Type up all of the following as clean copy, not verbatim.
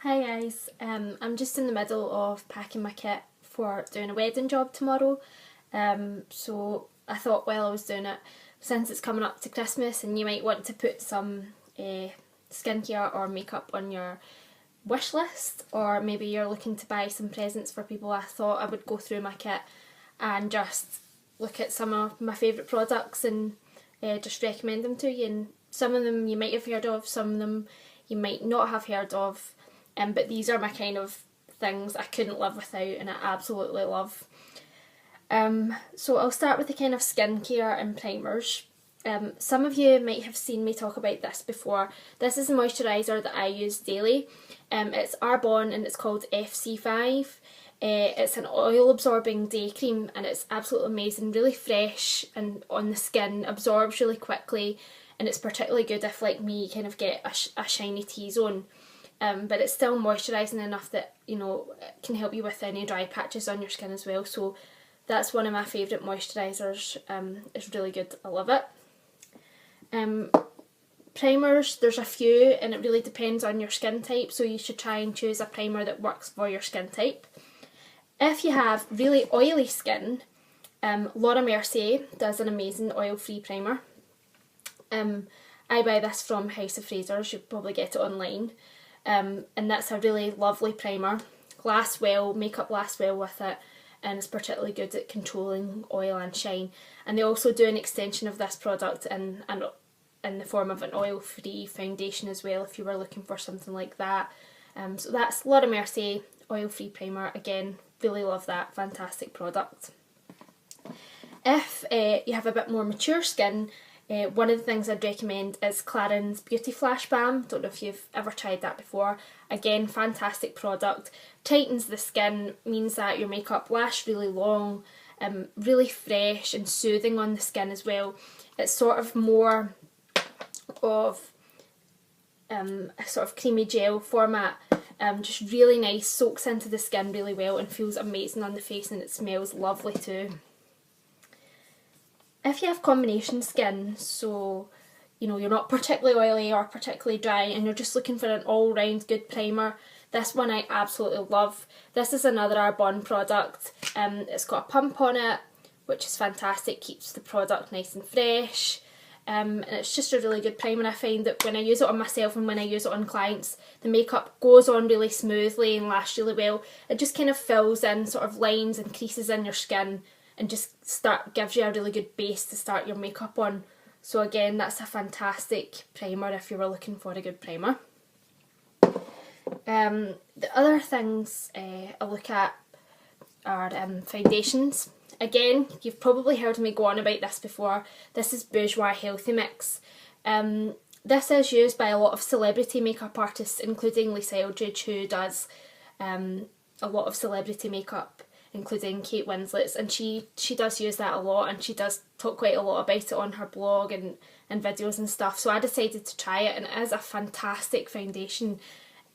Hi guys, I'm just in the middle of packing my kit for doing a wedding job tomorrow. So I thought while I was doing it, since it's coming up to Christmas and you might want to put some skincare or makeup on your wish list, or maybe you're looking to buy some presents for people, I thought I would go through my kit and just look at some of my favourite products and just recommend them to you. And some of them you might have heard of, some of them you might not have heard of. But these are my kind of things I couldn't live without and I absolutely love. So I'll start with the kind of skincare and primers. Some of you might have seen me talk about this before. This is a moisturiser that I use daily. It's Arbonne and it's called FC5. It's an oil absorbing day cream and it's absolutely amazing, really fresh and on the skin, absorbs really quickly, and it's particularly good if, like me, you kind of get a shiny T-zone. But it's still moisturising enough that, you know, it can help you with any dry patches on your skin as well. So that's one of my favourite moisturisers. It's really good, I love it. Primers, there's a few and it really depends on your skin type, so you should try and choose a primer that works for your skin type. If you have really oily skin, Laura Mercier does an amazing oil-free primer. I buy this from House of Frasers, you'll probably get it online. And that's a really lovely primer. Lasts well, makeup lasts well with it, and it's particularly good at controlling oil and shine. And they also do an extension of this product in the form of an oil-free foundation as well, if you were looking for something like that. So that's Laura Mercier oil-free primer. Again, really love that, fantastic product. If you have a bit more mature skin, one of the things I'd recommend is Clarins Beauty Flash Balm. Don't know if you've ever tried that before. Again, fantastic product. Tightens the skin, means that your makeup lasts really long, really fresh and soothing on the skin as well. It's sort of more of a sort of creamy gel format. Just really nice, soaks into the skin really well and feels amazing on the face, and it smells lovely too. If you have combination skin, so you know you're not particularly oily or particularly dry and you're just looking for an all-round good primer, this one I absolutely love. This is another Arbonne product. It's got a pump on it, which is fantastic, keeps the product nice and fresh. And it's just a really good primer. I find that when I use it on myself and when I use it on clients, the makeup goes on really smoothly and lasts really well. It just kind of fills in sort of lines and creases in your skin and just gives you a really good base to start your makeup on. So again, that's a fantastic primer if you were looking for a good primer. The other things I look at are foundations. Again, you've probably heard me go on about this before. This is Bourjois Healthy Mix. This is used by a lot of celebrity makeup artists, including Lisa Eldridge, who does a lot of celebrity makeup, including Kate Winslet's, and she does use that a lot, and she does talk quite a lot about it on her blog and videos and stuff. So I decided to try it, and it is a fantastic foundation.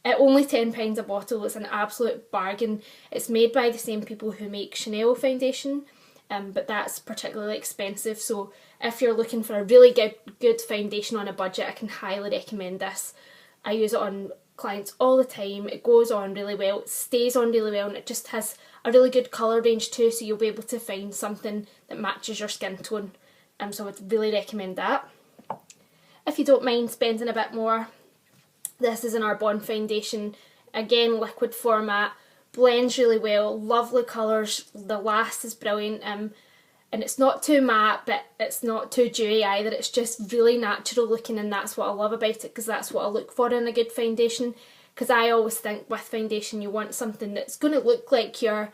At only £10 a bottle, it's an absolute bargain. It's made by the same people who make Chanel foundation, but that's particularly expensive. So if you're looking for a really good foundation on a budget, I can highly recommend this. I use it on clients all the time. It goes on really well, it stays on really well, and it just has a really good colour range too, so you'll be able to find something that matches your skin tone. So I would really recommend that. If you don't mind spending a bit more, this is an Arbonne foundation. Again, liquid format, blends really well, lovely colours, the last is brilliant, and it's not too matte but it's not too dewy either. It's just really natural looking, and that's what I love about it, because that's what I look for in a good foundation. Because I always think with foundation you want something that's going to look like your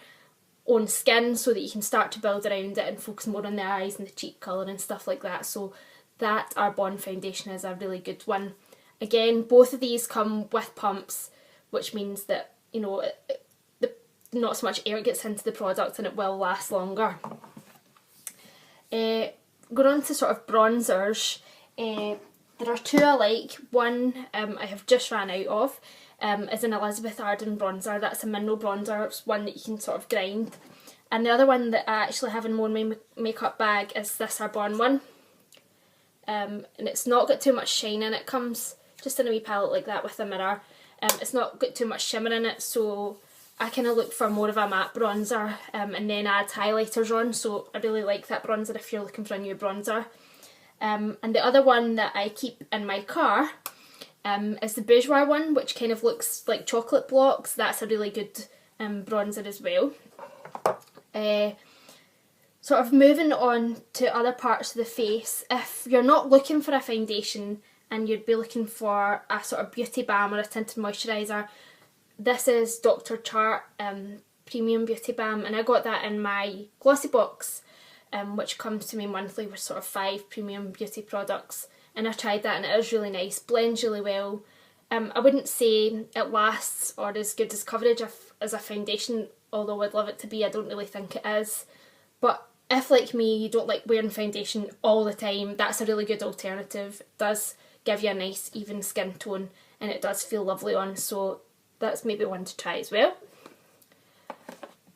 own skin, so that you can start to build around it and focus more on the eyes and the cheek colour and stuff like that. So that Arbonne foundation is a really good one. Again, both of these come with pumps, which means that, you know, not so much air gets into the product and it will last longer. Going on to sort of bronzers, there are two I like. One I have just ran out of is an Elizabeth Arden bronzer. That's a mineral bronzer. It's one that you can sort of grind. And the other one that I actually have in my makeup bag is this Arbonne one. And it's not got too much shine in it. It comes just in a wee palette like that with a mirror. It's not got too much shimmer in it, so I kind of look for more of a matte bronzer and then add highlighters on, so I really like that bronzer if you're looking for a new bronzer. And the other one that I keep in my car is the Bourjois one, which kind of looks like chocolate blocks. That's a really good bronzer as well. Sort of moving on to other parts of the face, if you're not looking for a foundation and you'd be looking for a sort of beauty balm or a tinted moisturiser, this is Dr. Chart Premium Beauty Balm, and I got that in my glossy box, which comes to me monthly with sort of 5 premium beauty products, and I tried that and it is really nice, blends really well. I wouldn't say it lasts or is good as coverage as a foundation, although I'd love it to be. I don't really think it is, but if, like me, you don't like wearing foundation all the time, that's a really good alternative. It does give you a nice even skin tone and it does feel lovely on, so that's maybe one to try as well.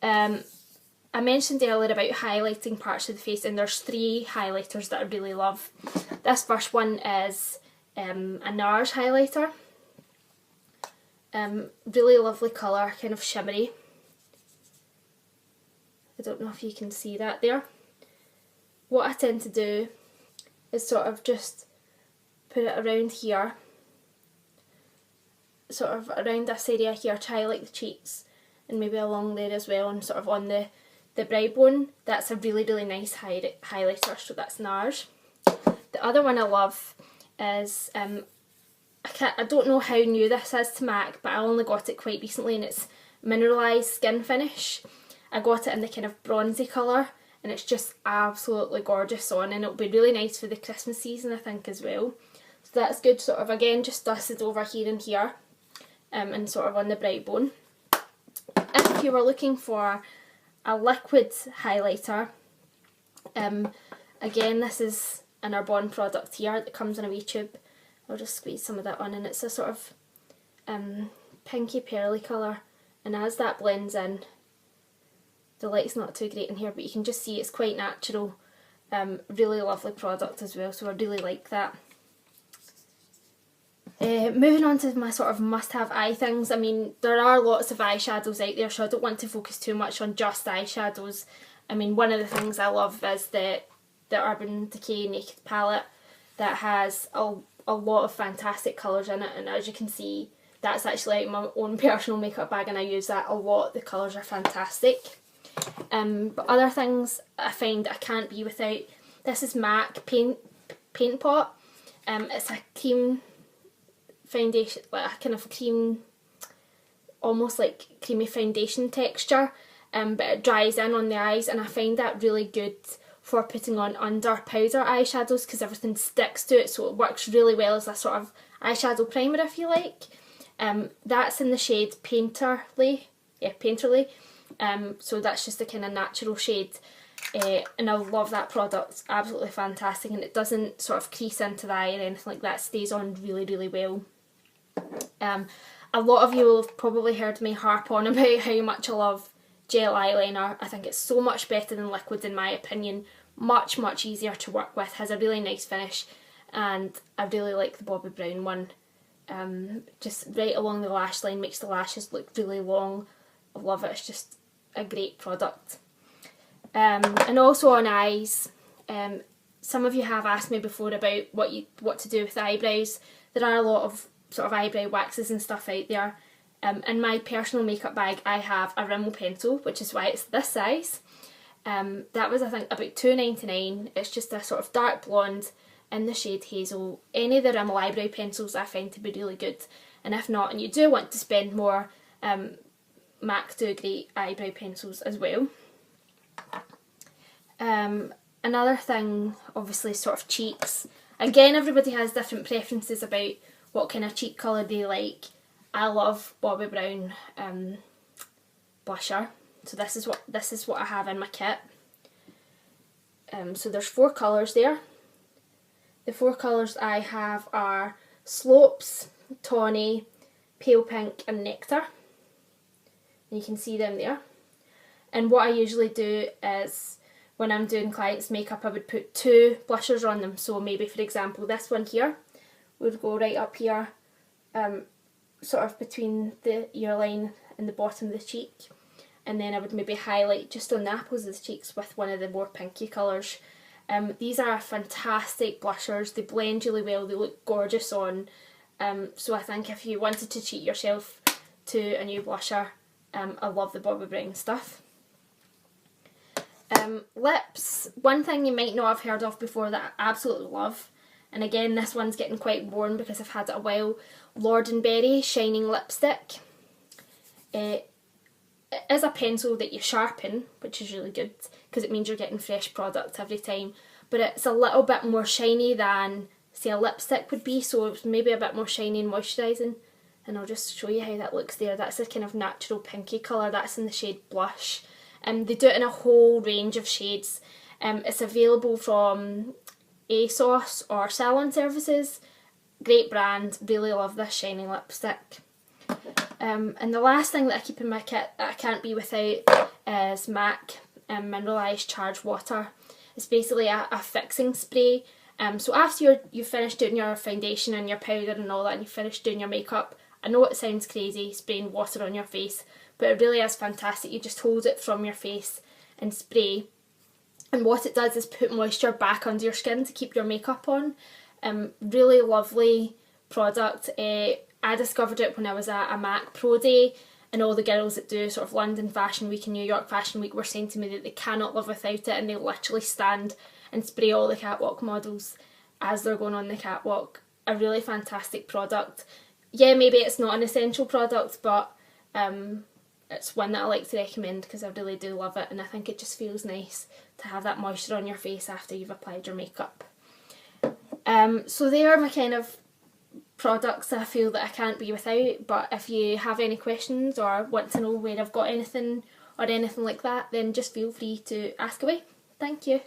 I mentioned earlier about highlighting parts of the face, and there's 3 highlighters that I really love. This first one is a NARS highlighter. Really lovely colour, kind of shimmery. I don't know if you can see that there. What I tend to do is sort of just put it around here, sort of around this area here to highlight the cheeks, and maybe along there as well, and sort of on the brow bone. That's a really, really nice highlighter, so that's NARS. The other one I love is, I don't know how new this is to MAC, but I only got it quite recently, and it's Mineralised Skin Finish. I got it in the kind of bronzy colour, and it's just absolutely gorgeous on, and it'll be really nice for the Christmas season, I think, as well. So that's good, sort of again just dusted over here and here, and sort of on the brow bone. If you were looking for a liquid highlighter, again this is an Arbonne product here that comes in a wee tube. I'll just squeeze some of that on, and it's a sort of pinky pearly colour, and as that blends in, the light's not too great in here, but you can just see it's quite natural. Really lovely product as well, so I really like that. Moving on to my sort of must-have eye things, I mean, there are lots of eyeshadows out there, so I don't want to focus too much on just eyeshadows. I mean, one of the things I love is the Urban Decay Naked Palette that has a lot of fantastic colours in it, and as you can see, that's actually like my own personal makeup bag and I use that a lot. The colours are fantastic. But other things I find I can't be without, this is MAC Paint Pot. It's a cream foundation, like a kind of cream, almost like creamy foundation texture, but it dries in on the eyes, and I find that really good for putting on under powder eyeshadows because everything sticks to it, so it works really well as a sort of eyeshadow primer if you like. That's in the shade Painterly, so that's just a kind of natural shade, and I love that product. It's absolutely fantastic, and it doesn't sort of crease into the eye or anything like that. It stays on really, really well. A lot of you will have probably heard me harp on about how much I love gel eyeliner. I think it's so much better than liquid in my opinion. Much, much easier to work with, has a really nice finish, and I really like the Bobbi Brown one. Just right along the lash line, makes the lashes look really long. I love it, it's just a great product. And also on eyes, some of you have asked me before about what to do with the eyebrows. There are a lot of sort of eyebrow waxes and stuff out there. In my personal makeup bag I have a Rimmel pencil, which is why it's this size. That was I think about £2.99. It's just a sort of dark blonde in the shade Hazel. Any of the Rimmel eyebrow pencils I find to be really good, and if not, and you do want to spend more, MAC do great eyebrow pencils as well. Another thing, obviously, sort of cheeks. Again, everybody has different preferences about what kind of cheek colour they like. I love Bobbi Brown blusher, so this is what I have in my kit. So there's 4 colours there. The 4 colours I have are Slopes, Tawny, Pale Pink and Nectar. And you can see them there. And what I usually do is, when I'm doing clients' makeup, I would put 2 blushers on them. So maybe, for example, this one here would go right up here, sort of between the ear line and the bottom of the cheek, and then I would maybe highlight just on the apples of the cheeks with one of the more pinky colours. These are fantastic blushers, they blend really well, they look gorgeous on, so I think if you wanted to treat yourself to a new blusher, I love the Bobbi Brown stuff. Lips, one thing you might not have heard of before that I absolutely love, and again this one's getting quite worn because I've had it a while, Lord & Berry Shining Lipstick. It is a pencil that you sharpen, which is really good because it means you're getting fresh product every time, but it's a little bit more shiny than say a lipstick would be, so it's maybe a bit more shiny and moisturising, and I'll just show you how that looks there. That's a kind of natural pinky colour, that's in the shade Blush. They do it in a whole range of shades. It's available from ASOS or Salon Services. Great brand, really love this shiny lipstick. And the last thing that I keep in my kit that I can't be without is MAC Mineralised Charged Water. It's basically a fixing spray. So after you've finished doing your foundation and your powder and all that, and you've finished doing your makeup, I know it sounds crazy spraying water on your face, but it really is fantastic. You just hold it from your face and spray, and what it does is put moisture back under your skin to keep your makeup on. Really lovely product. I discovered it when I was at a MAC Pro Day, and all the girls that do sort of London Fashion Week and New York Fashion Week were saying to me that they cannot live without it, and they literally stand and spray all the catwalk models as they're going on the catwalk. A really fantastic product. Yeah, maybe it's not an essential product, but it's one that I like to recommend because I really do love it, and I think it just feels nice to have that moisture on your face after you've applied your makeup. So they are my kind of products I feel that I can't be without, but if you have any questions or want to know where I've got anything or anything like that, then just feel free to ask away. Thank you.